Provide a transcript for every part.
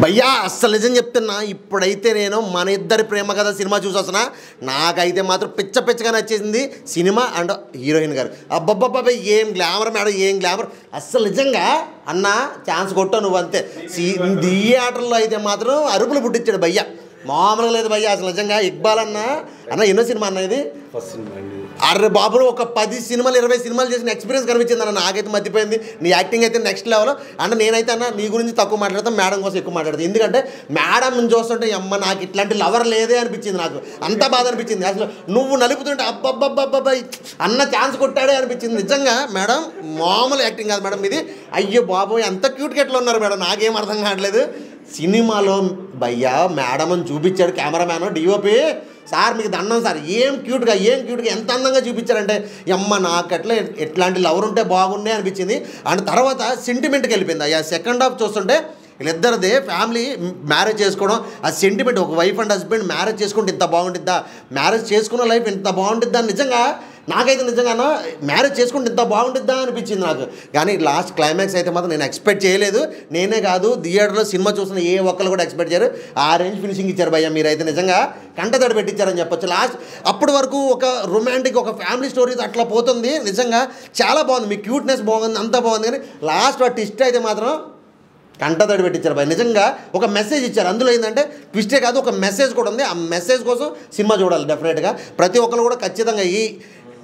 భయ్యా అస్సలు నిజం చెప్తున్నా, ఇప్పుడైతే నేను మన ఇద్దరి ప్రేమ కథ సినిమా చూసొస్తున్నా. నాకైతే మాత్రం పిచ్చ పిచ్చగా నచ్చేసింది సినిమా అండ్ హీరోయిన్ గారు. అబ్బబ్బబ్బా ఏం గ్లామర్ మేడం, ఏం గ్లామర్. అస్సలు నిజంగా అన్న ఛాన్స్ కొట్టావు నువ్వు అంతే. థియేటర్లో అయితే మాత్రం అరుపులు పుట్టించాడు భయ్యా, మామూలుగా లేదు భయ్యా. అసలు నిజంగా ఇక్బాల్ అన్న ఎన్నో సినిమా అన్న ఇది? ఫస్ట్ సినిమా అండి. అరే బాబులు ఒక 10 సినిమాలు 20 సినిమాలు చేసిన ఎక్స్పీరియన్స్ కనిపించింది అన్న. నాకైతే మర్చిపోయింది. నీ యాక్టింగ్ అయితే నెక్స్ట్ లెవెల్. అంటే నేనైతే అన్న నీ గురించి తక్కువ మాట్లాడతాను, మేడం కోసం ఎక్కువ మాట్లాడతాను. ఎందుకంటే మేడం చూస్తుంటే అమ్మ నాకు ఇట్లాంటి లవర్ లేదే అనిపించింది. నాకు అంత బాధ అనిపించింది. అసలు నువ్వు నలుపుతుంటే అబ్బబ్బబ్బబ్బబ్బా అన్న ఛాన్స్ కొట్టాడే అనిపించింది. నిజంగా మేడం మామూలు యాక్టింగ్ కాదు మేడం ఇది. అయ్యో బాబు ఎంత క్యూట్గా ఎట్లా ఉన్నారు మేడం, నాకేం అర్థం కావట్లేదు. సినిమాలో భయ్యా మేడం అని చూపించాడు కెమెరామ్యాన్ డిఓపి. సార్ మీకు దండం సార్, ఏం క్యూట్గా ఎంత అందంగా చూపించారంటే అమ్మ నాకు అట్లా ఎట్లాంటి లవర్ ఉంటే బాగుండే అనిపించింది. అండ్ తర్వాత సెంటిమెంట్కి వెళ్ళిపోయింది. అయ్యా సెకండ్ హాఫ్ చూస్తుంటే వీళ్ళిద్దరిదే ఫ్యామిలీ మ్యారేజ్ చేసుకోవడం, ఆ సెంటిమెంట్, ఒక వైఫ్ అండ్ హస్బెండ్ మ్యారేజ్ చేసుకుంటే ఇంత బాగుంటుందా, మ్యారేజ్ చేసుకున్న లైఫ్ ఇంత బాగుంటుందా. నిజంగా నాకైతే నిజంగా మ్యారేజ్ చేసుకుంటే ఇంత బాగుంటుందా అనిపించింది నాకు. కానీ లాస్ట్ క్లైమాక్స్ అయితే మాత్రం నేను ఎక్స్పెక్ట్ చేయలేదు. నేనే కాదు థియేటర్లో సినిమా చూసిన ఏ ఒక్కరు కూడా ఎక్స్పెక్ట్ చేయరు. ఆ రేంజ్ ఫినిషింగ్ ఇచ్చారు భయ్య. మీరైతే నిజంగా కంటతడి పెట్టించారని చెప్పొచ్చు. లాస్ట్ అప్పటి వరకు ఒక రొమాంటిక్, ఒక ఫ్యామిలీ స్టోరీస్ అట్లా పోతుంది. నిజంగా చాలా బాగుంది, మీ క్యూట్నెస్ బాగుంది, అంతా బాగుంది. కానీ లాస్ట్ ఆ ట్విస్ట్ అయితే మాత్రం కంటతడి పెట్టించారు భయ. నిజంగా ఒక మెసేజ్ ఇచ్చారు. అందులో ఏంటంటే ట్విస్టే కాదు, ఒక మెసేజ్ కూడా ఉంది. ఆ మెసేజ్ కోసం సినిమా చూడాలి డెఫినెట్గా. ప్రతి ఒక్కరు కూడా ఖచ్చితంగా ఈ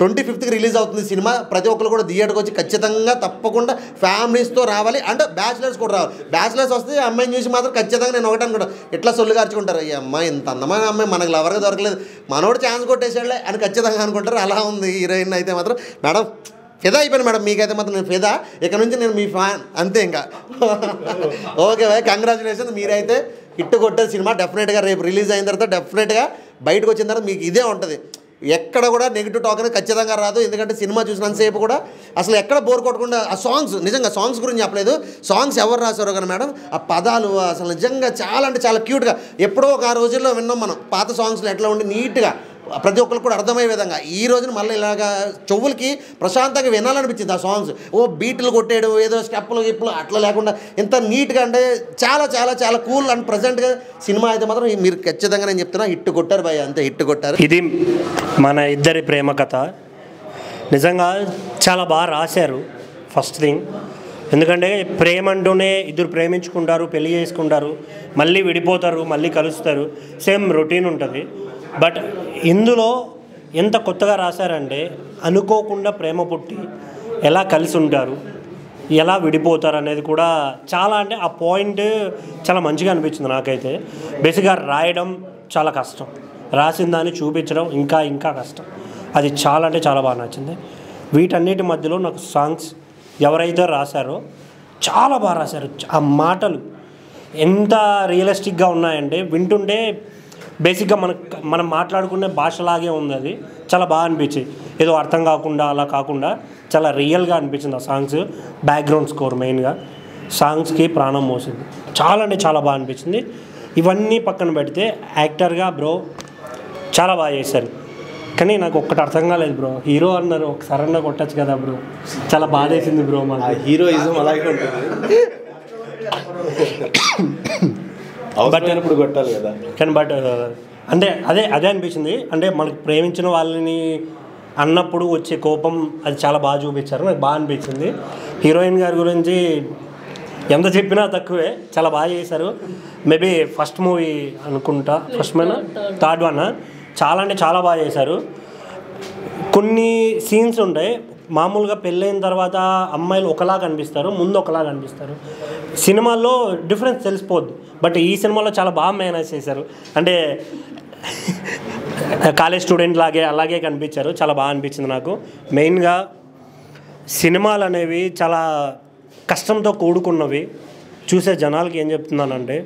25th రిలీజ్ అవుతుంది సినిమా. ప్రతి ఒక్కరు కూడా థియేటర్కి వచ్చి ఖచ్చితంగా తప్పకుండా ఫ్యామిలీస్తో రావాలి. అంటే బ్యాచిలర్స్ కూడా రావాలి. బ్యాచిలర్స్ వస్తే అమ్మాయిని చూసి మాత్రం ఖచ్చితంగా నేను ఒకటి అనుకుంటా, ఎట్లా సొల్లు కార్చుకుంటారు, ఈ అమ్మాయి ఇంత అందమైన అమ్మాయి మనకు లవర్గా దొరకలేదు, మనోడు ఛాన్స్ కొట్టేసాడులే అని ఖచ్చితంగా అనుకుంటారు. అలా ఉంది హీరోయిన్ అయితే మాత్రం. మేడం ఫిదా అయిపోయాను మేడం, మీకైతే మాత్రం నేను ఫిదా. ఇక నుంచి నేను మీ ఫ్యాన్ అంతే ఇంకా. Okay bye, congratulations. మీరైతే హిట్ కొట్టే సినిమా డెఫినెట్గా రేపు రిలీజ్ అయిన తర్వాత డెఫినెట్గా బయటకు వచ్చిన తర్వాత మీకు ఇదే ఉంటుంది. ఎక్కడ కూడా నెగిటివ్ టాక్ అనేది ఖచ్చితంగా రాదు. ఎందుకంటే సినిమా చూసినంతసేపు కూడా అసలు ఎక్కడ బోర్ కొట్టకుండా ఆ సాంగ్స్, నిజంగా సాంగ్స్ గురించి చెప్పలేదు, సాంగ్స్ ఎవరు రాశారో కానీ మేడం ఆ పదాలు అసలు నిజంగా చాలా అంటే చాలా క్యూట్గా. ఎప్పుడో ఒక ఆ రోజుల్లో విన్నాం మనం పాత సాంగ్స్లో ఎట్లా ఉండి నీట్గా ప్రతి ఒక్కరికి కూడా అర్థమయ్యే విధంగా. ఈ రోజున మళ్ళీ ఇలాగా చెవులకి ప్రశాంతంగా వినాలనిపించింది ఆ సాంగ్స్. ఓ బీట్లు కొట్టేయడం, ఏదో స్టెప్పులు గిప్పులు అట్లా లేకుండా ఎంత నీట్గా, అంటే చాలా చాలా చాలా కూల్ అండ్ ప్రజెంట్గా సినిమా అయితే మాత్రం మీరు ఖచ్చితంగా నేను చెప్తున్నా హిట్ కొట్టారు భయ్య, అంతే హిట్ కొట్టారు. ఇది మన ఇద్దరి ప్రేమ కథ. నిజంగా చాలా బాగా రాశారు. ఫస్ట్ థింగ్ ఎందుకంటే ప్రేమ అంటూనే ఇద్దరు ప్రేమించుకుంటారు, పెళ్లి చేసుకుంటారు, మళ్ళీ విడిపోతారు, మళ్ళీ కలుస్తారు, సేమ్ రొటీన్ ఉంటుంది. బట్ ఇందులో ఎంత కొత్తగా రాశారంటే అనుకోకుండా ప్రేమ పుట్టి ఎలా కలిసి ఉంటారు, ఎలా విడిపోతారు అనేది కూడా చాలా, అంటే ఆ పాయింట్ చాలా మంచిగా అనిపించింది నాకైతే. బేసిక్గా రాయడం చాలా కష్టం, రాసిన దాన్ని చూపించడం ఇంకా ఇంకా కష్టం. అది చాలా అంటే చాలా బాగా నచ్చింది. వీటన్నిటి మధ్యలో నాకు సాంగ్స్ ఎవరైతే రాశారో చాలా బాగా రాశారు. ఆ మాటలు ఎంత రియలిస్టిక్గా ఉన్నాయంటే వింటుంటే బేసిక్గా మనం మాట్లాడుకునే భాషలాగే ఉంది. అది చాలా బాగా అనిపించింది. ఏదో అర్థం కాకుండా అలా కాకుండా చాలా రియల్గా అనిపించింది ఆ సాంగ్స్. బ్యాక్గ్రౌండ్ స్కోర్ మెయిన్గా సాంగ్స్కి ప్రాణం మోసింది. చాలా అంటే చాలా బాగా అనిపించింది. ఇవన్నీ పక్కన పెడితే యాక్టర్గా బ్రో చాలా బాగా చేశారు. కానీ నాకు ఒక్కటి అర్థం కాలేదు బ్రో, హీరో అన్నారు ఒకసారి అన్న కొట్టచ్చు కదా బ్రో, చాలా బాధ వేసింది బ్రో. మా హీరోయిజం అలాగే ఉంటుంది, ఇప్పుడు కొట్టాలి కదా. కానీ బట్ అంటే అదే అనిపించింది. అంటే మనకు ప్రేమించిన వాళ్ళని అన్నప్పుడు వచ్చే కోపం అది చాలా బాగా చూపించారు, నాకు బాగా అనిపించింది. హీరోయిన్ గారి గురించి ఎంత చెప్పినా తక్కువే, చాలా బాగా చేశారు. మేబీ ఫస్ట్ మూవీ అనుకుంటా, ఫస్ట్ మన థర్డ్ వన్, చాలా అంటే చాలా బాగా చేశారు. కొన్ని సీన్స్ ఉంటాయి, మామూలుగా పెళ్ళైన తర్వాత అమ్మాయిలు ఒకలా కనిపిస్తారు, ముందు ఒకలా కనిపిస్తారు. సినిమాల్లో డిఫరెన్స్ తెలిసిపోద్ది. బట్ ఈ సినిమాలో చాలా బాగా మేనేజ్ చేశారు. అంటే కాలేజ్ స్టూడెంట్ అలాగే కనిపించారు. చాలా బాగా అనిపించింది నాకు. మెయిన్గా సినిమాలు అనేవి చాలా కష్టంతో కూడుకున్నవి. చూసే జనాలకి ఏం చెప్తున్నానంటే,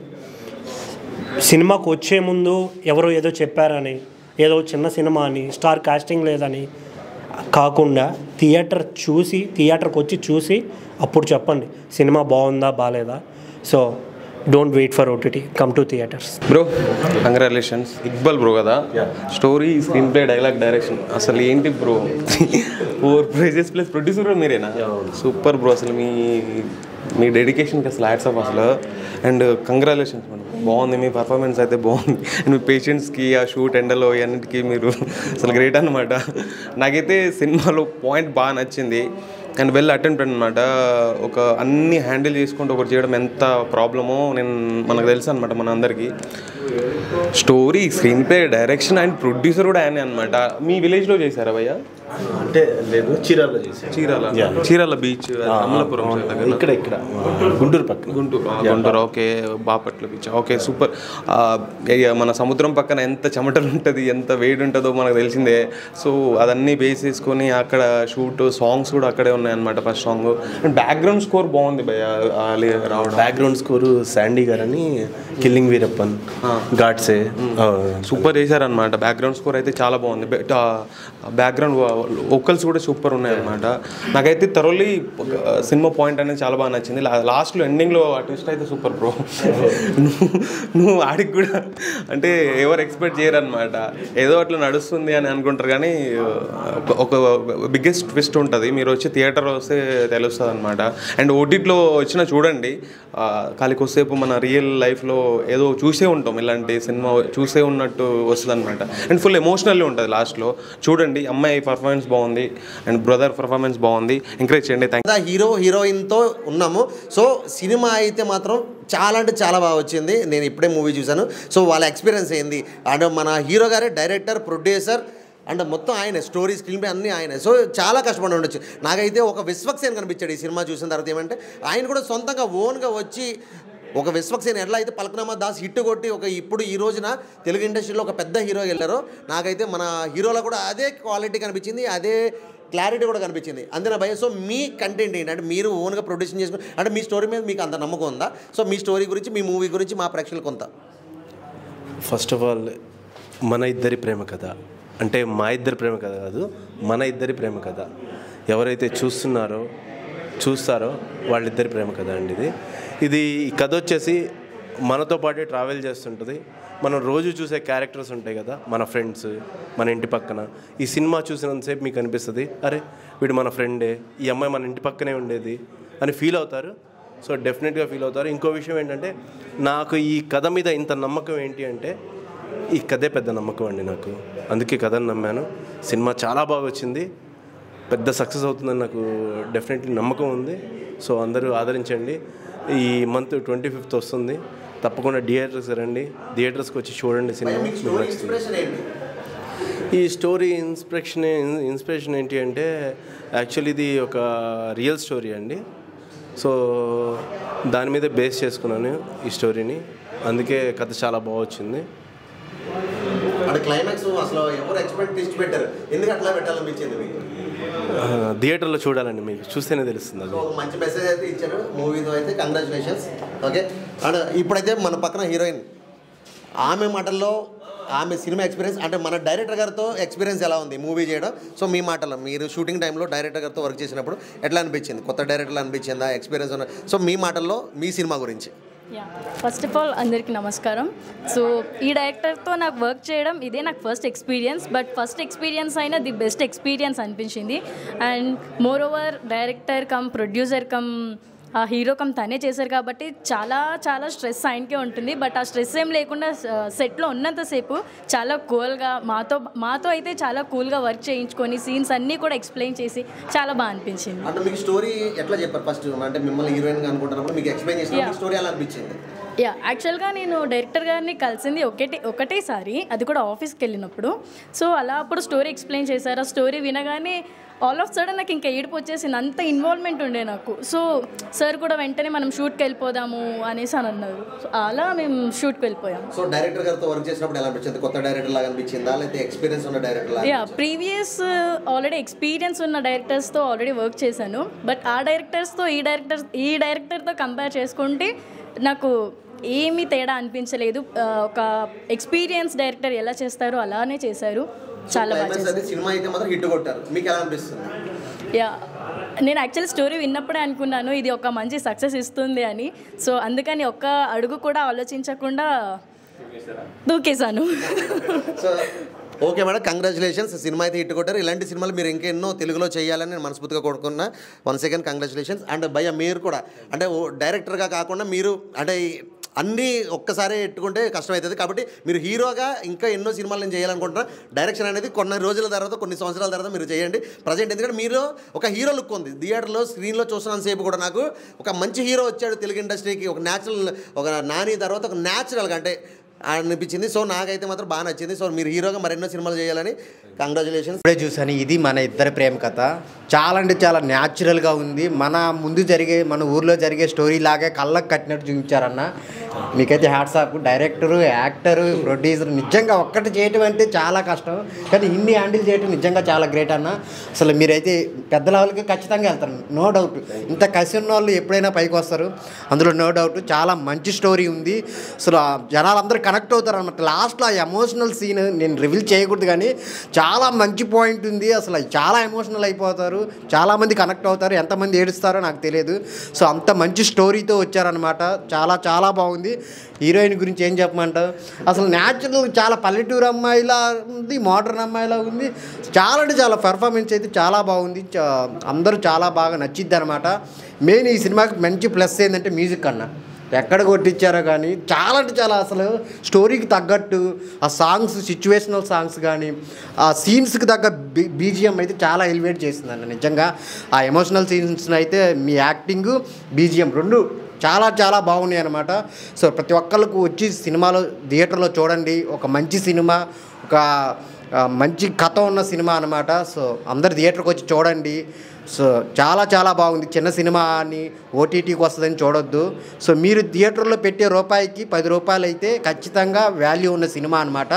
సినిమాకు వచ్చే ముందు ఎవరో ఏదో చెప్పారని, ఏదో చిన్న సినిమా అని, స్టార్ కాస్టింగ్ లేదని కాకుండా థియేటర్కి వచ్చి చూసి అప్పుడు చెప్పండి సినిమా బాగుందా బాగాలేదా. So don't wait for OTT, come to theatres. Bro congratulations. Iqbal bro కదా, story, screen play, dialogue, direction అసలు ఏంటి బ్రో, 4 ప్రైజెస్ ప్లస్ ప్రొడ్యూసర్ మీరేనా? Super bro. అసలు మీ మీ డెడికేషన్కి అసలు హ్యాట్స్ ఆఫ్ అసలు. అండ్ కంగ్రాచులేషన్స్ మేడం, బాగుంది మీ పర్ఫార్మెన్స్ అయితే బాగుంది. అండ్ మీ పేషెంట్స్కి ఆ షూట్ ఎండలో అన్నింటికి మీరు అసలు గ్రేట్ అనమాట. నాకైతే సినిమాలో పాయింట్ బాగా నచ్చింది అండ్ వెల్ అటెంప్ట్ అనమాట. ఒక అన్నీ హ్యాండిల్ చేసుకుంటూ ఒకటి చేయడం ఎంత ప్రాబ్లమో మనకు తెలుసు అనమాట మన అందరికీ. Story, screen play, direction and producer కూడా ఆయనే అనమాట. మీ విలేజ్లో చేశారా భయ్య? అంటే లేదు, చీరాల్లో చేశాను. చీరాల బీచ్, అమలాపురం ఇక్కడ గుంటూరు పక్కన. Guntur okay. Bapatla beach okay, super. మన సముద్రం పక్కన ఎంత చెమటలు ఉంటుంది, ఎంత వేడి ఉంటుందో మనకు తెలిసిందే. సో అదన్నీ బేస్ చేసుకొని అక్కడ షూట్, సాంగ్స్ కూడా అక్కడే ఉన్నాయన్నమాట. First song and background score బాగుంది భయ్య రావడం. బ్యాక్గ్రౌండ్ స్కోరు శాండీ గారని, కిల్లింగ్ వీరప్పన్, గాడ్సే సూపర్ చేశారనమాట. బ్యాక్గ్రౌండ్ స్కోర్ అయితే చాలా బాగుంది. బ్యాక్గ్రౌండ్ వోకల్స్ కూడా సూపర్ ఉన్నాయన్నమాట. నాకైతే థరోలీ సినిమా పాయింట్ అనేది చాలా బాగా నచ్చింది. లాస్ట్లో ఎండింగ్లో ఆ ట్విస్ట్ అయితే సూపర్ బ్రో. నువ్వు ఆడికి కూడా అంటే ఎవరు ఎక్స్పెక్ట్ చేయరనమాట. ఏదో అట్లా నడుస్తుంది అని అనుకుంటారు కానీ ఒక బిగ్గెస్ట్ ట్విస్ట్ ఉంటుంది. మీరు వచ్చి థియేటర్ వస్తే తెలుస్తుంది అనమాట. అండ్ ఓటీటీలో వచ్చినా చూడండి, కాలికొసేపు మన రియల్ లైఫ్లో ఏదో చూసే ఉంటాం, ఇలాంటి సినిమా చూసే ఉన్నట్టు వస్తుంది అనమాట. అండ్ ఫుల్ ఎమోషనల్లీ ఉంటుంది లాస్ట్లో. చూడండి, అమ్మాయి పర్ఫార్మెన్స్ బాగుంది అండ్ బ్రదర్ పర్ఫార్మెన్స్ బాగుంది, ఎంకరేజ్ చేయండి. హీరో హీరోయిన్తో ఉన్నాము. సో సినిమా అయితే మాత్రం చాలా అంటే చాలా బాగా వచ్చింది. నేను ఇప్పుడే మూవీ చూశాను. సో వాళ్ళ ఎక్స్పీరియన్స్ ఏంది అంటే మన హీరో గారే డైరెక్టర్, ప్రొడ్యూసర్ అండ్ మొత్తం ఆయన, స్టోరీ, స్క్రీన్ ప్లే అన్నీ ఆయన. సో చాలా కష్టపడి ఉండొచ్చు. నాకైతే ఒక విశ్వక్సేన్ కనిపించాడు ఈ సినిమా చూసిన తర్వాత. ఏమంటే ఆయన కూడా సొంతంగా ఓన్గా వచ్చి ఒక విశ్వక్సేన్ ఎట్లా అయితే పలకనామా దాస్ హిట్ కొట్టి ఇప్పుడు ఈ రోజున తెలుగు ఇండస్ట్రీలో ఒక పెద్ద హీరో వెళ్ళారో, నాకైతే మన హీరోలో కూడా అదే క్వాలిటీ కనిపించింది, అదే క్లారిటీ కూడా కనిపించింది. అంతేనా భయ్య? సో మీ కంటెంట్ ఏంటి అంటే మీరు ఓన్గా ప్రొడ్యూషన్ చేసుకుని అంటే మీ స్టోరీ మీద మీకు అంత నమ్మకం ఉందా? సో మీ స్టోరీ గురించి, మీ మూవీ గురించి మా ప్రేక్షకులు కొంత. ఫస్ట్ ఆఫ్ ఆల్ మన ఇద్దరి ప్రేమ కథ అంటే మా ఇద్దరి ప్రేమ కథ కాదు, మన ఇద్దరి ప్రేమ కథ. ఎవరైతే చూస్తారో వాళ్ళిద్దరి ప్రేమ కథ అండి ఇది. ఈ కథ వచ్చేసి మనతో పాటే ట్రావెల్ చేస్తుంటుంది. మనం రోజు చూసే క్యారెక్టర్స్ ఉంటాయి కదా, మన ఫ్రెండ్స్, మన ఇంటి పక్కన. ఈ సినిమా చూసినంతసేపు మీకు అనిపిస్తుంది, అరే వీడు మన ఫ్రెండే, ఈ అమ్మాయి మన ఇంటి పక్కనే ఉండేది అని ఫీల్ అవుతారు. సో డెఫినెట్గా ఫీల్ అవుతారు. ఇంకో విషయం ఏంటంటే, నాకు ఈ కథ మీద ఇంత నమ్మకం ఏంటి అంటే, ఈ కథే పెద్ద నమ్మకం అండి నాకు. అందుకే కథను నమ్మాను. సినిమా చాలా బాగా వచ్చింది, పెద్ద సక్సెస్ అవుతుందని నాకు డెఫినెట్లీ నమ్మకం ఉంది. సో అందరూ ఆదరించండి. ఈ మంత్ 25th వస్తుంది, తప్పకుండా థియేటర్స్కి రండి, థియేటర్స్కి వచ్చి చూడండి సినిమా. ఈ స్టోరీ ఇన్స్పిరేషన్ ఏంటి అంటే, యాక్చువల్లీ ఇది ఒక రియల్ స్టోరీ అండి. సో దాని మీద బేస్ చేసుకున్నాను ఈ స్టోరీని, అందుకే కథ చాలా బాగా వచ్చింది. అంటే క్లైమాక్స్ అసలు ఎవరు ఎక్స్పెక్ట్ పెట్టారు, ఎందుకు అట్లా పెట్టాలనిపించింది మీకు? థియేటర్లో చూడాలండి, మీకు చూస్తేనే తెలుస్తుంది. అది ఒక మంచి మెసేజ్ అయితే ఇచ్చారు మూవీతో అయితే, కంగ్రాచులేషన్స్. ఓకే. అండ్ ఇప్పుడైతే మన పక్కన హీరోయిన్, ఆమె మాటల్లో ఆమె సినిమా ఎక్స్పీరియన్స్ అంటే మన డైరెక్టర్ గారితో ఎక్స్పీరియన్స్ ఎలా ఉంది మూవీ చేయడం? సో మీ మాటల్లో, మీరు షూటింగ్ టైంలో డైరెక్టర్ గారితో వర్క్ చేసినప్పుడు ఎట్లా అనిపించింది? కొత్త డైరెక్టర్లు అనిపించిందా, ఎక్స్పీరియన్స్ ఉన్న? సో మీ మాటల్లో మీ సినిమా గురించి. ఫస్ట్ ఆఫ్ ఆల్ అందరికీ నమస్కారం. సో ఈ డైరెక్టర్తో నాకు వర్క్ చేయడం ఇదే నాకు first experience. But first experience అయినా ది బెస్ట్ ఎక్స్పీరియన్స్ అనిపించింది. And more over director come producer come ఆ హీరో కమ్ తనే చేశారు కాబట్టి చాలా చాలా స్ట్రెస్ ఆయనకే ఉంటుంది. బట్ ఆ స్ట్రెస్ ఏం లేకుండా సెట్లో ఉన్నంతసేపు చాలా కూల్గా మాతో అయితే చాలా కూల్గా వర్క్ చేయించుకొని సీన్స్ అన్నీ కూడా ఎక్స్ప్లెయిన్ చేసి చాలా బాగా అనిపించింది. అంటే మీకు స్టోరీ ఎట్లా చెప్పారు ఫస్ట్? అంటే మిమ్మల్ని హీరోయిన్గా అనుకుంటున్నప్పుడు మీకు ఎక్స్ప్లెయిన్ చేసిన స్టోరీ ఎలా అనిపించింది? యాక్చువల్గా నేను డైరెక్టర్ గారిని కలిసింది ఒకటేసారి, అది కూడా ఆఫీస్కి వెళ్ళినప్పుడు. సో అలా అప్పుడు స్టోరీ ఎక్స్ప్లెయిన్ చేశారు. ఆ స్టోరీ వినగానే ఆల్ ఆఫ్ సడన్ నాకు ఇంకా ఏడుపు వచ్చేసింది, అంత ఇన్వాల్వ్మెంట్ ఉండే నాకు. సో సార్ కూడా వెంటనే మనం షూట్కి వెళ్ళిపోదాము అనేసి అని అన్నారు. సో అలా మేము షూట్కి వెళ్ళిపోయాము. సో డైరెక్టర్ గారితో వర్క్ చేసినప్పుడు ఎలా అనిపించింది? కొత్త డైరెక్టర్ లాగా అనిపించిందా, లేకపోతే ఎక్స్పీరియన్స్ ఉన్న డైరెక్టర్? ప్రీవియస్ ఆల్రెడీ ఎక్స్పీరియన్స్ ఉన్న డైరెక్టర్స్తో ఆల్రెడీ వర్క్ చేశాను. బట్ ఆ డైరెక్టర్స్తో ఈ డైరెక్టర్తో కంపేర్ చేసుకుంటే నాకు ఏమీ తేడా అనిపించలేదు. ఒక ఎక్స్పీరియన్స్ డైరెక్టర్ ఎలా చేస్తారో అలానే చేశారు. చాలా బాగా సినిమా అయితే మాత్రం హిట్ కొట్టారు. మీకు ఎలా అనిపిస్తుంది? నేను యాక్చువల్లీ స్టోరీ విన్నప్పుడే అనుకున్నాను ఇది ఒక మంచి సక్సెస్ ఇస్తుంది అని. సో అందుకని ఒక్క అడుగు కూడా ఆలోచించకుండా దూకేశాను. So okay madam, congratulations. Cinema అయితే హిట్ కొట్టారు. ఇలాంటి సినిమాలు మీరు ఇంకెన్నో తెలుగులో చేయాలని నేను మనస్ఫూర్తిగా కోరుకున్నా. Once again congratulations. అండ్ భయ్య మీరు కూడా అంటే డైరెక్టర్గా కాకుండా మీరు అంటే అన్నీ ఒక్కసారి ఎట్టుకుంటే కష్టమవుతుంది కాబట్టి మీరు హీరోగా ఇంకా ఎన్నో సినిమాలు నేను చేయాలనుకుంటున్నా. డైరెక్షన్ అనేది కొన్ని రోజుల తర్వాత కొన్ని సంవత్సరాల తర్వాత మీరు చేయండి ప్రజెంట్. ఎందుకంటే మీరు ఒక హీరో లుక్ ఉంది థియేటర్లో స్క్రీన్లో చూస్తున్నంతసేపు కూడా నాకు ఒక మంచి హీరో వచ్చాడు తెలుగు ఇండస్ట్రీకి. ఒక న్యాచురల్ ఒక నాని తర్వాత ఒక న్యాచురల్గా అంటే అనిపించింది. సో నాకైతే మాత్రం బాగా నచ్చింది. సో మీరు హీరోగా మరెన్నో సినిమాలు చేయాలని కంగ్రాచులేషన్స్. ఇప్పుడే చూసాను, ఇది మన ఇద్దరి ప్రేమ కథ. చాలా అంటే చాలా న్యాచురల్గా ఉంది. మన ముందు జరిగే మన ఊర్లో జరిగే స్టోరీ లాగే కళ్ళకు కట్టినట్టు చూపించారన్న. మీకైతే hats off. Director, actor, producer నిజంగా ఒక్కటి చేయటం అంటే చాలా కష్టం, కానీ ఇన్ని హ్యాండిల్ చేయటం నిజంగా చాలా గ్రేట్ అన్న. అసలు మీరైతే పెద్ద లెవెల్కి ఖచ్చితంగా వెళ్తారు, నో డౌట్. ఇంత కసి ఉన్న వాళ్ళు ఎప్పుడైనా పైకి వస్తారు, అందులో నో డౌట్. చాలా మంచి స్టోరీ ఉంది. అసలు జనాలందరూ కనెక్ట్ అవుతారు అనమాట. లాస్ట్లో ఆ ఎమోషనల్ సీన్ నేను రివీల్ చేయకూడదు, కానీ చాలా మంచి పాయింట్ ఉంది. అసలు చాలా ఎమోషనల్ అయిపోతారు, చాలామంది కనెక్ట్ అవుతారు. ఎంతమంది ఏడుస్తారో నాకు తెలియదు. సో అంత మంచి స్టోరీతో వచ్చారనమాట. చాలా చాలా బాగుంది. హీరోయిన్ గురించి ఏం చెప్పమంటావు? అసలు న్యాచురల్ చాలా పల్లెటూరు అమ్మాయిలా ఉంది, మోడర్న్ అమ్మాయిలా ఉంది. చాలా అంటే చాలా పెర్ఫార్మెన్స్ అయితే చాలా బాగుంది. అందరూ చాలా బాగా నచ్చిద్ది అనమాట. మెయిన్ ఈ సినిమాకి మంచి ప్లస్ ఏంటంటే మ్యూజిక్ అన్న. ఎక్కడ కొట్టించారో కానీ చాలా అంటే చాలా అసలు స్టోరీకి తగ్గట్టు ఆ సాంగ్స్, సిచ్యువేషనల్ సాంగ్స్ కానీ ఆ సీన్స్కి తగ్గ బీజిఎం అయితే చాలా ఎలివేట్ చేసిందన్న. నిజంగా ఆ ఎమోషనల్ సీన్స్ని అయితే మీ యాక్టింగ్, బీజిఎం రెండు చాలా చాలా బాగున్నాయి అనమాట. సో ప్రతి ఒక్కళ్ళకు వచ్చి సినిమాలో థియేటర్లో చూడండి. ఒక మంచి సినిమా, ఒక మంచి కథ ఉన్న సినిమా అనమాట. సో అందరు థియేటర్కి వచ్చి చూడండి. సో చాలా చాలా బాగుంది. చిన్న సినిమా అని ఓటీటీకి వస్తుందని చూడొద్దు. సో మీరు థియేటర్లో పెట్టే రూపాయికి 10 రూపాయలు అయితే ఖచ్చితంగా వాల్యూ ఉన్న సినిమా అనమాట.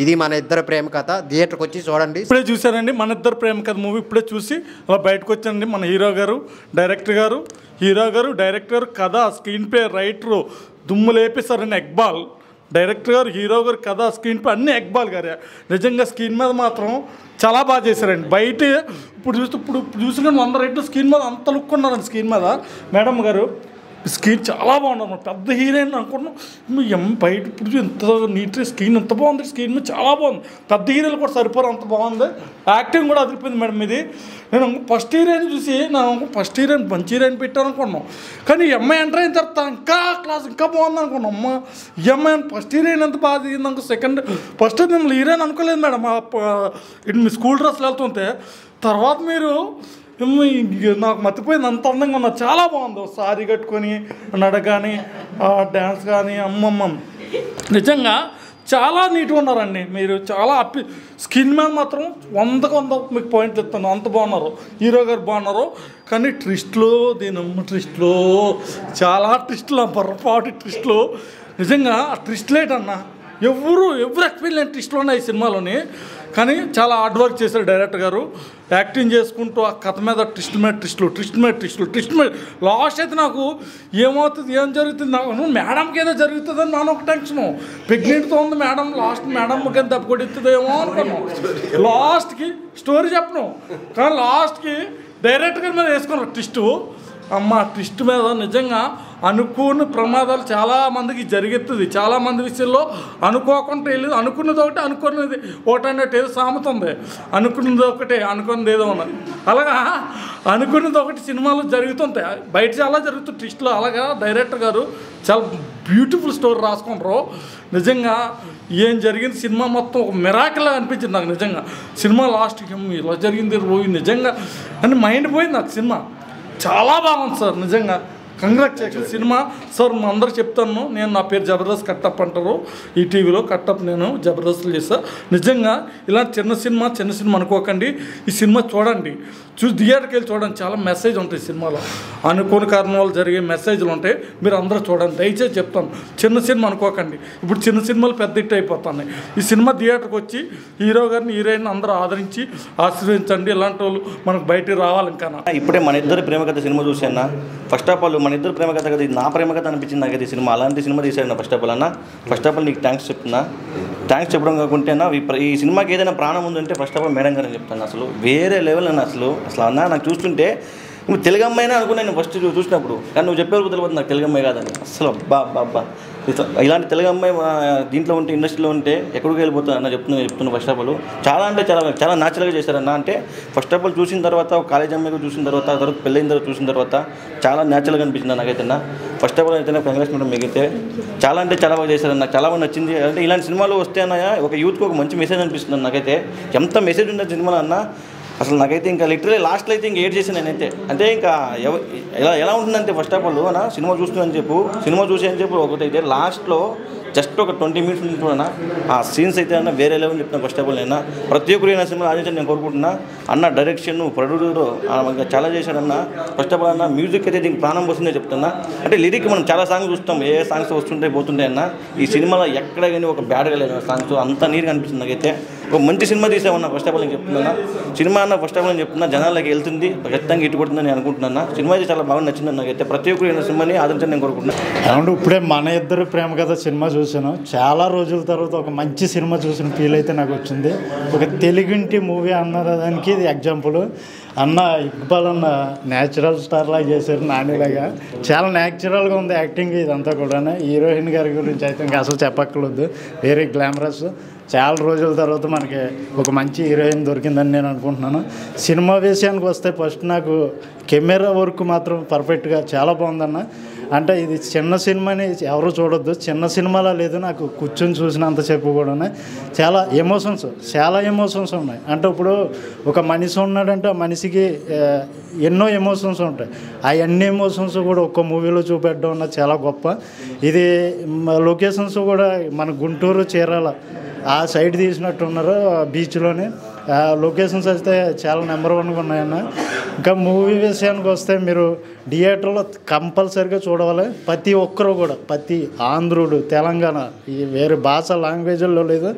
ఇది మన ఇద్దరి ప్రేమ కథ. థియేటర్కి వచ్చి చూడండి. ఇప్పుడే చూశానండి మన ఇద్దరు ప్రేమ కథ మూవీ. ఇప్పుడే చూసి అలా బయటకు వచ్చానండి. మన హీరో గారు, డైరెక్టర్ గారు, డైరెక్టర్, కథ, స్క్రీన్ ప్లే, రైటరు దుమ్ము లేపేశారండి. ఎక్బాల్ డైరెక్టర్ గారు, హీరో గారు, కథ, స్క్రీన్ ప్లే అన్నీ ఎక్బాల్ గారే. నిజంగా స్క్రీన్ మీద మాత్రం చాలా బాగా చేశారండి. బయట ఇప్పుడు చూసిన 100 రెట్లు స్క్రీన్ మీద అంత లుక్ ఉన్నారండి. స్క్రీన్ మీద మేడం గారు స్క్రీన్ చాలా బాగున్నారు. పెద్ద హీరోయిన్ అనుకున్నాం. బయట ఇప్పుడు ఎంత నీట్గా స్క్రీన్ ఎంత బాగుంది. స్క్రీన్ మీద చాలా బాగుంది. పెద్ద హీరోలు కూడా సరిపోరు, అంత బాగుంది. యాక్టింగ్ కూడా అదిరిపోయింది మేడం. ఇది నేను ఫస్ట్ హీరోయిన్ చూసి ఫస్ట్ హీరోయిన్ మంచి హీరోయిన్ పెట్టాను అనుకున్నాం, కానీ ఈ అమ్మాయి ఎంటర్ అయిన తర్వాత ఇంకా క్లాస్ ఇంకా బాగుంది అనుకున్నాం. అమ్మ ఈ అమ్మాయి ఫస్ట్ హీరోయిన్ ఎంత బాగా దిగింది అనుకో. సెకండ్ ఫస్ట్ మిమ్మల్ని హీరోయిన్ అనుకోలేదు మేడం. ఇటు మీ స్కూల్ డ్రెస్లు వెళ్తుంటే తర్వాత మీరు నాకు మర్చిపోయింది, అంత అందంగా ఉన్నారు. చాలా బాగుంది. సారీ కట్టుకొని నడక కానీ డ్యాన్స్ కానీ అమ్మమ్మ నిజంగా చాలా నీట్గా ఉన్నారండి. మీరు చాలా హ్యాపీ. స్కిన్ మీద మాత్రం 100కి 100 మీకు పాయింట్లు ఇస్తాను, అంత బాగున్నారు. హీరో గారు బాగున్నారు. కానీ ట్విస్ట్లో ట్విస్ట్లో చాలా ట్విస్ట్లు, పొరపాటు ట్విస్ట్లు. నిజంగా ఆ ట్విస్ట్ లేట్ అన్న ఎవరు ఎక్స్పీరియన్స్ లేని ట్విస్ట్లు ఉన్నాయి ఈ సినిమాలోని. కానీ చాలా హార్డ్ వర్క్ చేశారు డైరెక్టర్ గారు. యాక్టింగ్ చేసుకుంటూ ఆ కథ మీద ట్విస్ట్ మీద లాస్ట్ అయితే నాకు ఏమవుతుంది, ఏం జరుగుతుంది, నాకు మేడంకి ఏదో జరుగుతుందని నాన్న ఒక టెన్షను. ప్రెగ్నెంట్తో ఉంది మేడం. లాస్ట్ మేడంకి దెబ్బ కొడుతుందేమో అనుకున్నాను. లాస్ట్కి స్టోరీ చెప్పను, కానీ లాస్ట్కి డైరెక్టర్ గారి మీద వేసుకున్నారు ట్విస్టు. అమ్మ ట్విస్ట్ మీద నిజంగా అనుకోని ప్రమాదాలు చాలామందికి జరుగుతుంది. చాలామంది విషయంలో అనుకోకుండా వెళ్ళేది. అనుకున్నది ఒకటి, అనుకున్నది ఒకటి అన్నట్టు ఏదో సామెత ఉంది. అనుకున్నది ఒకటే, అనుకున్నది ఏదో ఉన్నది. అలాగా అనుకున్నది ఒకటి సినిమాలో జరుగుతుంటాయి, బయట చాలా జరుగుతుంది ట్విస్ట్లో. అలాగా డైరెక్టర్ గారు చాలా బ్యూటిఫుల్ స్టోరీ రాసుకుంటారు. నిజంగా ఏం జరిగింది సినిమా మొత్తం ఒక మిరాకిల్లా అనిపించింది నాకు. నిజంగా సినిమా లాస్ట్కి ఇలా జరిగింది పోయి నిజంగా అని మైండ్ పోయింది నాకు. సినిమా చాలా బాగుంది సార్. నిజంగా కంగ్రాచులేషన్ సినిమా సార్. మా అందరూ చెప్తాను, నేను నా పేరు జబర్దస్త్ కట్టప్ అంటారు. ఈ టీవీలో కట్టప్ నేను జబర్దస్త్ చేస్తా. నిజంగా ఇలా చిన్న సినిమా అనుకోకండి. ఈ సినిమా చూడండి, చూసి థియేటర్కి వెళ్ళి చూడండి. చాలా మెసేజ్ ఉంటాయి సినిమాలో. అనుకోని కారణాలు జరిగే మెసేజ్లు ఉంటాయి. మీరు అందరూ చూడండి, దయచేసి చెప్తాను. చిన్న సినిమా అనుకోకండి. ఇప్పుడు చిన్న సినిమాలు పెద్ద హిట్ అయిపోతున్నాయి. ఈ సినిమా థియేటర్కి వచ్చి హీరో గారిని, హీరోయిన్ అందరూ ఆదరించి ఆశీర్వదించండి. ఇలాంటి వాళ్ళు మనకు బయటికి రావాలి. ఇంకా ఇప్పుడే మన ఇద్దరు ప్రేమ కథ సినిమా చూసాను. ఫస్ట్ ఆఫ్ ఆల్ మన ఇద్దరు ప్రేమ కథ కదా, నా ప్రేమ కథ అనిపించింది నాకు ఇది సినిమా. అలాంటి సినిమా తీశాడు నా. ఫస్ట్ ఆఫ్ ఆల్ నీకు థ్యాంక్స్ చెప్తున్నా. థ్యాంక్స్ చెప్పడం కాకుంటేనా ఈ సినిమాకి ఏదైనా ప్రాణం ఉందంటే ఫస్ట్ ఆఫ్ ఆల్ మేడం గారు చెప్తాను. అసలు వేరే లెవెల్ అన్న. అసలు అన్న నాకు చూస్తుంటే నువ్వు తెలుగు అమ్మాయినా అనుకున్నాను నేను ఫస్ట్ చూసినప్పుడు, కానీ నువ్వు చెప్పేవరకు తెలియదు నాకు తెలుగు అమ్మాయి కాదని. అసలు అబ్బా ఇలాంటి తెలుగు అమ్మాయి దీంట్లో ఉంటే ఇండస్ట్రీలో ఉంటే ఎక్కడికి వెళ్ళిపోతుంది అన్న చెప్తున్నా ఫస్ట్ ఆఫ్ ఆల్ చాలా అంటే చాలా న్యాచురల్గా చేశారన్న. అంటే ఫస్ట్ ఆఫ్ ఆల్ చూసిన తర్వాత ఒక కాలేజ్ అమ్మాయి చూసిన తర్వాత పెళ్ళైన తర్వాత చూసిన తర్వాత చాలా న్యాచురల్గా అనిపించింది నాకైతే. ఫస్ట్ ఆఫ్ ఆల్ అయితే కంగ్రాట్స్ మేడం, మిగిలితే చాలా అంటే చాలా బాగా చేశారన్న, నాకు చాలా బాగా నచ్చింది. అంటే ఇలాంటి సినిమాలు వస్తే అన్న ఒక యూత్కి ఒక మంచి మెసేజ్ అనిపిస్తుంది నాకైతే. ఎంత మెసేజ్ ఉన్న సినిమాలు అన్న అసలు నాకైతే ఇంకా లిటరలీ లాస్ట్లో అయితే ఇంకా ఏడ్ చేశాను నేనైతే. అంటే ఇంకా ఎలా ఉంటుందంటే ఫస్ట్ ఆఫ్ ఆల్ అన్న సినిమా చూస్తున్నాను సినిమా చూసి అని చెప్పి ఒకటైతే లాస్ట్లో జస్ట్ ఒక 20 మినిట్స్ ఉంటున్నా ఆ సీన్స్ అయితే అన్న వేరే లెవెల్ చెప్తున్నా. ఫస్ట్ ఆఫ్ ఆల్ నేను ప్రతి ఒక్కరు అయినా సినిమా ఆలోచించి నేను కోరుకుంటున్నా అన్న. డైరెక్షన్ ప్రొడ్యూసర్ చాలా చేశాడన్న. ఫస్ట్ ఆఫ్ ఆల్ అన్న మ్యూజిక్ అయితే దీనికి ప్రాణం వస్తుందే చెప్తున్నా. అంటే లిరిక్ మనం చాలా సాంగ్స్ చూస్తాం, ఏ సాంగ్స్ వస్తుంటాయి పోతుంటాయి అన్న. ఈ సినిమాలో ఎక్కడ కానీ ఒక బ్యాడ్గా లేదు సాంగ్స్, అంత నీట్గా అనిపిస్తుంది నాకైతే. ఒక మంచి సినిమా తీసామన్నా ఫస్ట్ ఆఫ్ ఆల్ నేను చెప్తున్నా. సినిమా అన్న ఫస్ట్ ఆఫ్ ఆల్ నేను చెప్తున్నా జనాలకి వెళ్తుంది, ఖచ్చితంగా ఇటు కొడుతుందని నేను అనుకుంటున్నా. సినిమా అయితే చాలా బాగా నచ్చింది నాకైతే. ప్రతి ఒక్కరు సినిమాని ఆదరించని నేను కోరుకుంటున్నాను. ఏమంటే ఇప్పుడే మన ఇద్దరు ప్రేమ కథ సినిమా చూశాను. చాలా రోజుల తర్వాత ఒక మంచి సినిమా చూసిన ఫీల్ అయితే నాకు వచ్చింది. ఒక తెలుగింటి మూవీ అన్నారు దానికి ఇది ఎగ్జాంపుల్. అన్న ఇక్బాల్ అన్న న్యాచురల్ స్టార్ లాగా చేశారు, నానిలాగా చాలా న్యాచురల్గా ఉంది యాక్టింగ్ ఇదంతా కూడా. హీరోయిన్ గారి గురించి అయితే ఇంకా అసలు చెప్పక్కర్లేదు, వెరీ గ్లామరస్. చాలా రోజుల తర్వాత మనకి ఒక మంచి హీరోయిన్ దొరికిందని నేను అనుకుంటున్నాను. సినిమా విషయానికి వస్తే ఫస్ట్ నాకు కెమెరా వర్క్ మాత్రం పర్ఫెక్ట్గా చాలా బాగుందన్న. అంటే ఇది చిన్న సినిమాని ఎవరు చూడొద్దు, చిన్న సినిమాలా లేదు. నాకు కూర్చొని చూసినంతసేపు కూడా చాలా ఎమోషన్స్ ఉన్నాయి. అంటే ఇప్పుడు ఒక మనిషి ఉన్నాడంటే ఆ మనిషికి ఎన్నో ఎమోషన్స్ ఉంటాయి. ఆ అన్ని ఎమోషన్స్ కూడా ఒక్క మూవీలో చూపెట్టడం అన్నది చాలా గొప్ప. ఇది లొకేషన్స్ కూడా మన గుంటూరు చీరాల ఆ సైడ్ తీసినట్టున్నారు బీచ్లోనే. లొకేషన్స్ అయితే చాలా నెంబర్ 1గా ఉన్నాయన్న. ఇంకా మూవీ విషయానికి వస్తే మీరు థియేటర్లో కంపల్సరీగా చూడవాలి. ప్రతి ఒక్కరు కూడా, ప్రతి ఆంధ్రుడు, తెలంగాణ, ఈ వేరే భాష లాంగ్వేజ్లో లేదు.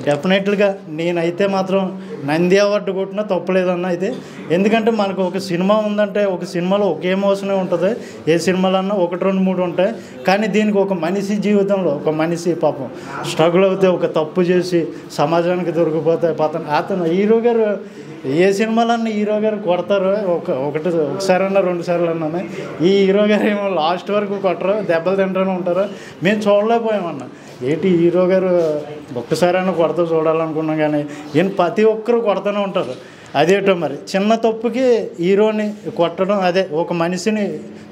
డెఫినెట్గా నేనైతే మాత్రం నంది అవార్డు కొట్టినా తప్పలేదన్న అయితే. ఎందుకంటే మనకు ఒక సినిమా ఉందంటే ఒక సినిమాలో ఒక ఎమోషనే ఉంటుంది. ఏ సినిమాలన్నా 1, 2, 3 ఉంటాయి. కానీ దీనికి ఒక మనిషి జీవితంలో ఒక మనిషి పాపం స్ట్రగుల్ అవుతే, ఒక తప్పు చేసి సమాజానికి దొరికిపోతే అతను హీరో గారు ఏ సినిమాలన్నా హీరో గారు కొడతారు, ఒకసారన్నా 2 సార్లు అన్నా. ఈ హీరో గారు ఏమో లాస్ట్ వరకు కొట్టరు, దెబ్బలు తింటూనే ఉంటారు. మేము చూడలేకపోయామన్నా. ఏంటి హీరో గారు ఒక్కసారైనా కొడతా చూడాలనుకున్నాం, కానీ ఈయన ప్రతి ఒక్కరు కొడతానే ఉంటారు. అదేటో మరి చిన్న తప్పుకి హీరోని కొట్టడం, అదే ఒక మనిషిని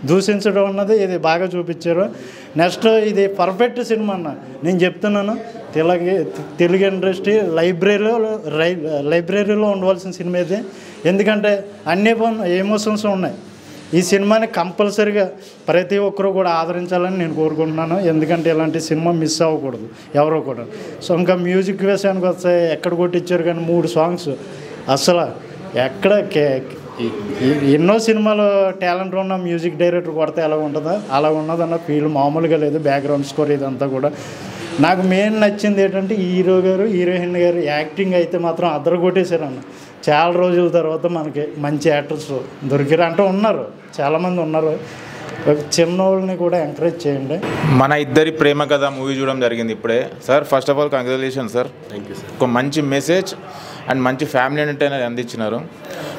దూషించడం అన్నది ఇది బాగా చూపించారు. నెక్స్ట్ ఇది పర్ఫెక్ట్ సినిమా అన్న. నేను చెప్తున్నాను, తెలుగు ఇండస్ట్రీ లైబ్రరీలో ఉండవలసిన సినిమా ఇది. ఎందుకంటే అన్ని ఎమోషన్స్ ఉన్నాయి. ఈ సినిమాని కంపల్సరీగా ప్రతి ఒక్కరూ కూడా ఆదరించాలని నేను కోరుకుంటున్నాను. ఎందుకంటే ఇలాంటి సినిమా మిస్ అవ్వకూడదు ఎవరో కూడా. సో ఇంకా మ్యూజిక్ విషయానికి వస్తే ఎక్కడ కొట్టించారు, కానీ 3 సాంగ్స్ అసలు ఎక్కడ ఎన్నో సినిమాలు టాలెంట్ ఉన్న మ్యూజిక్ డైరెక్టర్ కొడితే ఎలా ఉంటుందో అలా ఉన్నదన్న ఫీల్ మామూలుగా లేదు. బ్యాక్గ్రౌండ్ స్కోర్ ఇదంతా కూడా నాకు మెయిన్ నచ్చింది ఏంటంటే హీరో గారు హీరోయిన్ గారు యాక్టింగ్ అయితే మాత్రం అద్దరు కొట్టేశారన్న. చాలా రోజుల తర్వాత మనకి మంచి యాక్టర్స్ దొరికారు అంటే ఉన్నారు, చాలామంది ఉన్నారు. చిన్నోళ్ళని కూడా ఎంకరేజ్ చేయండి. మన ఇద్దరి ప్రేమ కథ మూవీ చూడడం జరిగింది ఇప్పుడే. Sir first of all congratulation sir. Thank you sir. ఒక మంచి మెసేజ్ అండ్ మంచి ఫ్యామిలీ ఎంటర్టైనర్ అందించినారు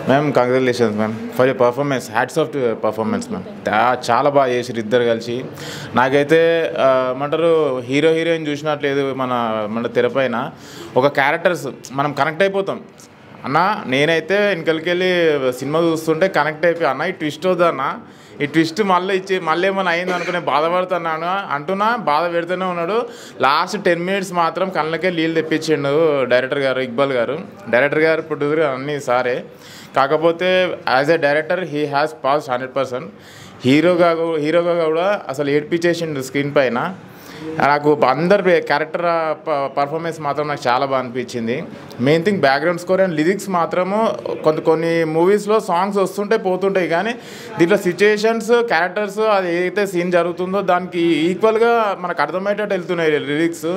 ma'am. Congratulations ma'am for your performance. Hats off to performance ma'am. చాలా బాగా చేసారు ఇద్దరు కలిసి. నాకైతే ఏమంటారు హీరో హీరోయిన్ చూసినట్లేదు. మన తెరపైన ఒక క్యారెక్టర్స్ మనం కనెక్ట్ అయిపోతాం అన్న. నేనైతే వెనకలికెళ్ళి సినిమా చూస్తుంటే కనెక్ట్ అయిపోయి అన్న ఈ ట్విస్ట్ వద్దన్న, ఈ ట్విస్ట్ మళ్ళీ ఏమైనా అయింది అనుకునే బాధపడుతున్నాను అంటున్నా. బాధ పెడుతూనే ఉన్నాడు. లాస్ట్ 10 మినిట్స్ మాత్రం కళ్ళకే నీళ్ళు తెప్పించిండు డైరెక్టర్ గారు, ఇక్బాల్ గారు. డైరెక్టర్ గారు, ప్రొడ్యూసర్ అన్నీ సారే. కాకపోతే as a director he has pass 100%. హీరోగా కూడా అసలు ఏడ్పించేసిండు స్క్రీన్ పైన. నాకు అందరి క్యారెక్టర్ పర్ఫార్మెన్స్ మాత్రం నాకు చాలా బాగా అనిపించింది. Main thing background score and lyrics మాత్రము కొన్ని మూవీస్లో సాంగ్స్ వస్తుంటాయి పోతుంటాయి, కానీ దీంట్లో సిచ్యుయేషన్స్ క్యారెక్టర్స్ అది ఏదైతే సీన్ జరుగుతుందో దానికి ఈక్వల్గా మనకు అర్థమయ్యేటట్టు వెళ్తున్నాయి లిరిక్స్.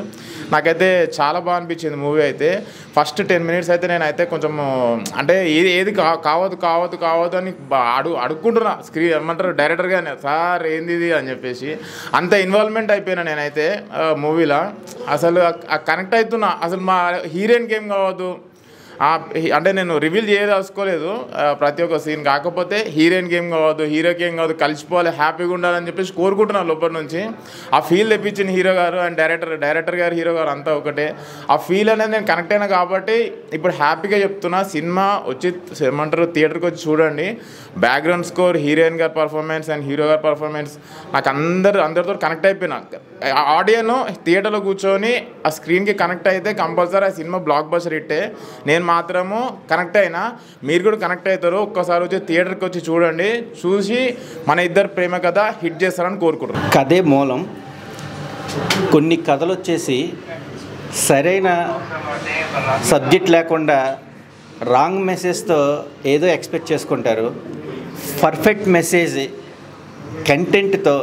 నాకైతే చాలా బాగా అనిపించింది మూవీ అయితే. ఫస్ట్ 10 మినిట్స్ అయితే నేనైతే కొంచెం అంటే ఏది కావద్దు అని అడుక్కుంటున్నా స్క్రీన్ ఏమంటారు డైరెక్టర్గానే, సార్ ఏంది ఇది అని చెప్పేసి అంత ఇన్వాల్వ్మెంట్ అయిపోయినా నేనైతే మూవీలో. అసలు కనెక్ట్ అవుతున్నా. అసలు మా హీరోయిన్కి ఏం కావద్దు, అంటే నేను రివీల్ చేయదలుచుకోలేదు ప్రతి ఒక్క సీన్. కాకపోతే హీరోయిన్కి ఏం కావద్దు, హీరోకి ఏం కావద్దు, కలిసిపోవాలి, హ్యాపీగా ఉండాలని చెప్పేసి కోరుకుంటున్నాను లోపల నుంచి. ఆ ఫీల్ తెప్పించిన హీరో గారు అండ్ డైరెక్టర్ గారు, హీరో గారు అంతా ఒకటే. ఆ ఫీల్ అనేది నేను కనెక్ట్ అయినా కాబట్టి ఇప్పుడు హ్యాపీగా చెప్తున్నా. సినిమా వచ్చి ఏమంటారు థియేటర్కి వచ్చి చూడండి. బ్యాక్గ్రౌండ్ స్కోర్, హీరోయిన్ గారి పర్ఫార్మెన్స్ అండ్ హీరో గారి పర్ఫార్మెన్స్ నాకు అందరితో కనెక్ట్ అయిపోయినా. ఆడియన్ థియేటర్లో కూర్చొని ఆ స్క్రీన్కి కనెక్ట్ అయితే కంపల్సరీ ఆ సినిమా బ్లాక్ బస్టర్ హిట్టే. నేను మాత్రము కనెక్ట్ అయినా, మీరు కూడా కనెక్ట్ అవుతారు. ఒక్కసారి వచ్చి థియేటర్కి వచ్చి చూడండి, చూసి మన ఇద్దరు ప్రేమ కథ హిట్ చేస్తారని కోరుకుంటున్నాను. కథే మూలం. కొన్ని కథలు వచ్చేసి సరైన సబ్జెక్ట్ లేకుండా రాంగ్ మెసేజ్తో ఏదో ఎక్స్పెక్ట్ చేసుకుంటారు. పర్ఫెక్ట్ మెసేజ్ కంటెంట్తో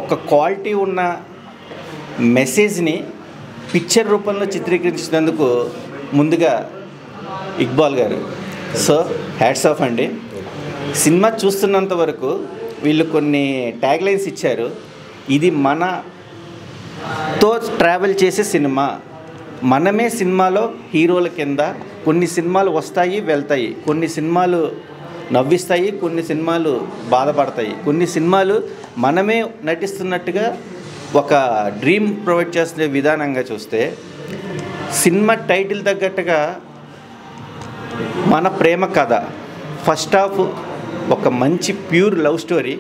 ఒక క్వాలిటీ ఉన్న మెసేజ్ని పిక్చర్ రూపంలో చిత్రీకరించినందుకు ముందుగా ఇక్బాల్ గారు సో హ్యాట్స్ ఆఫ్ అండి. సినిమా చూస్తున్నంత వరకు వీళ్ళు కొన్ని ట్యాగ్ లైన్స్ ఇచ్చారు. ఇది మనతో ట్రావెల్ చేసే సినిమా, మనమే సినిమాలో హీరోల కింద. కొన్ని సినిమాలు వస్తాయి వెళ్తాయి, కొన్ని సినిమాలు నవ్విస్తాయి, కొన్ని సినిమాలు బాధపడతాయి, కొన్ని సినిమాలు మనమే నటిస్తున్నట్టుగా ఒక డ్రీమ్ ప్రొవైడ్ చేసే విధానంగా చూస్తే, సినిమా టైటిల్ తగ్గట్టుగా మన ప్రేమ కథ ఫస్ట్ హాఫ్ ఒక మంచి ప్యూర్ లవ్ స్టోరీ.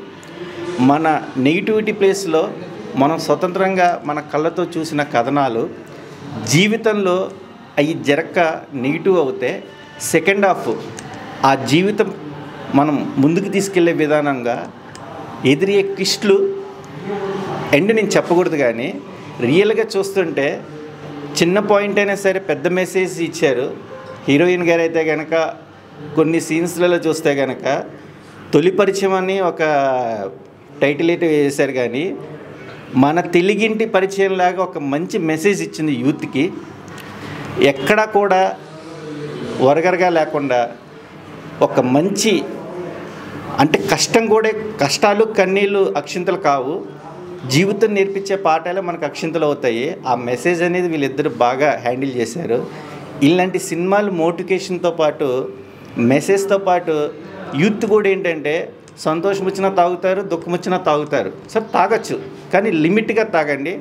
మన నెగిటివిటీ ప్లేస్లో మనం స్వతంత్రంగా మన కళ్ళతో చూసిన కథనాలు జీవితంలో అవి జరక్క నెగిటివ్ అవుతే, సెకండ్ హాఫ్ ఆ జీవితం మనం ముందుకు తీసుకెళ్లే విధానంగా ఎదురయ్యే ట్విస్టులు ఎండ్ నేను చెప్పకూడదు, కానీ రియల్గా చూస్తుంటే చిన్న పాయింట్ అయినా సరే పెద్ద మెసేజ్ ఇచ్చారు. హీరోయిన్ గారు అయితే కనుక కొన్ని సీన్స్లలో చూస్తే కనుక తొలి పరిచయం అని ఒక టైటిల్ అయితే వేశారు, కానీ మన తెలుగింటి పరిచయం లాగా ఒక మంచి మెసేజ్ ఇచ్చింది యూత్కి. ఎక్కడా కూడా వరగరగా లేకుండా ఒక మంచి, అంటే కష్టం కూడా, కష్టాలు కన్నీళ్ళు అక్షింతలు కావు, జీవితం నేర్పించే పాఠాలే మనకు అక్షింతలు అవుతాయి. ఆ మెసేజ్ అనేది వీళ్ళిద్దరు బాగా హ్యాండిల్ చేశారు. ఇలాంటి సినిమాలు మోటివేషన్తో పాటు మెసేజ్తో పాటు యూత్ కూడా ఏంటంటే సంతోషం వచ్చినా తాగుతారు, దుఃఖం వచ్చినా తాగుతారు. సార్ తాగొచ్చు, కానీ లిమిట్గా తాగండి.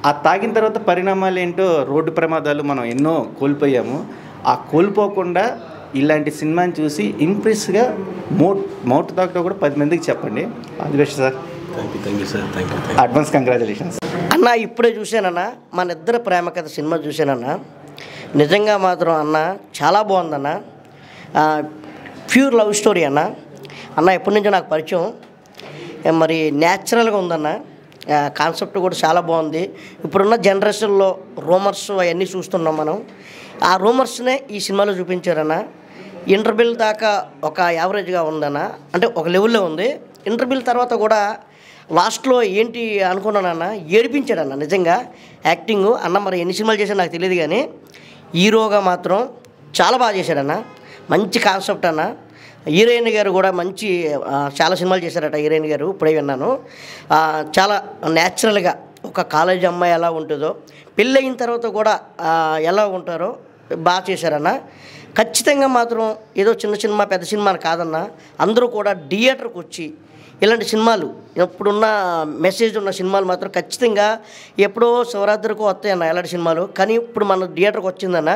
ఆ తాగిన తర్వాత పరిణామాలు ఏంటో, రోడ్డు ప్రమాదాలు మనం ఎన్నో కోల్పోయాము. ఆ కోల్పోకుండా ఇలాంటి సినిమాని చూసి ఇంప్రెస్గా మౌత్ తాగుతూ కూడా 10 మందికి చెప్పండి. All the best sir. Thank you sir. Thank you. Advance congratulations అన్న. ఇప్పుడే చూశానన్నా మన ఇద్దరు ప్రేమ కథ సినిమా చూశానన్నా. నిజంగా మాత్రం అన్న చాలా బాగుందన్న. ప్యూర్ లవ్ స్టోరీ అన్న. ఎప్పటి నుంచో నాకు పరిచయం, మరి న్యాచురల్గా ఉందన్న. కాన్సెప్ట్ కూడా చాలా బాగుంది. ఇప్పుడున్న జనరేషన్లో రూమర్స్ అవన్నీ చూస్తున్నాం మనం. ఆ రూమర్స్నే ఈ సినిమాలో చూపించారన్న. ఇంటర్వెల్ దాకా ఒక యావరేజ్గా ఉందన్న, అంటే ఒక లెవెల్లో ఉంది. ఇంటర్వెల్ తర్వాత కూడా లాస్ట్లో ఏంటి అనుకున్నానన్న, ఏడిపించాడన్న నిజంగా యాక్టింగ్ అన్న. మరి ఎన్ని సినిమాలు చేశాడో నాకు తెలియదు, కానీ హీరోగా మాత్రం చాలా బాగా చేశాడన్న. మంచి కాన్సెప్ట్ అన్న. హీరోయిన్ గారు కూడా మంచి చాలా సినిమాలు చేశారట హీరోయిన్ గారు, ఇప్పుడే విన్నాను. చాలా న్యాచురల్గా ఒక కాలేజీ అమ్మాయి ఎలా ఉంటుందో, పెళ్ళయిన తర్వాత కూడా ఎలా ఉంటారో బాగా చేశారన్న. ఖచ్చితంగా మాత్రం ఏదో చిన్న సినిమా పెద్ద సినిమా కాదన్న. అందరూ కూడా థియేటర్కి వచ్చి ఇలాంటి సినిమాలు, ఇప్పుడున్న మెసేజ్ ఉన్న సినిమాలు మాత్రం ఖచ్చితంగా ఎప్పుడో శివరాత్రికి వస్తాయన్న ఇలాంటి సినిమాలు. కానీ ఇప్పుడు మన థియేటర్కి వచ్చిందన్న,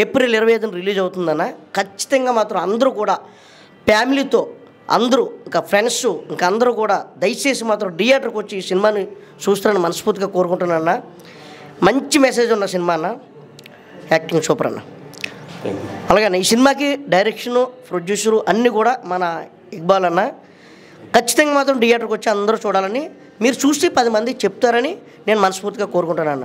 ఏప్రిల్ 25న రిలీజ్ అవుతుందన్న. ఖచ్చితంగా మాత్రం అందరూ కూడా ఫ్యామిలీతో అందరూ, ఇంకా ఫ్రెండ్స్, ఇంకా అందరూ కూడా దయచేసి మాత్రం థియేటర్కి వచ్చి ఈ సినిమాని చూస్తారని మనస్ఫూర్తిగా కోరుకుంటున్నాను. మంచి మెసేజ్ ఉన్న సినిమా అన్న. యాక్టింగ్ సూపర్ అన్న. అలాగే ఈ సినిమాకి డైరెక్షను, ప్రొడ్యూసరు అన్నీ కూడా మన ఇక్బాల్ అన్న. ఖచ్చితంగా మాత్రం థియేటర్కి వచ్చి అందరూ చూడాలని, మీరు చూసి 10 మందికి చెప్తారని నేను మనస్ఫూర్తిగా కోరుకుంటున్నాను.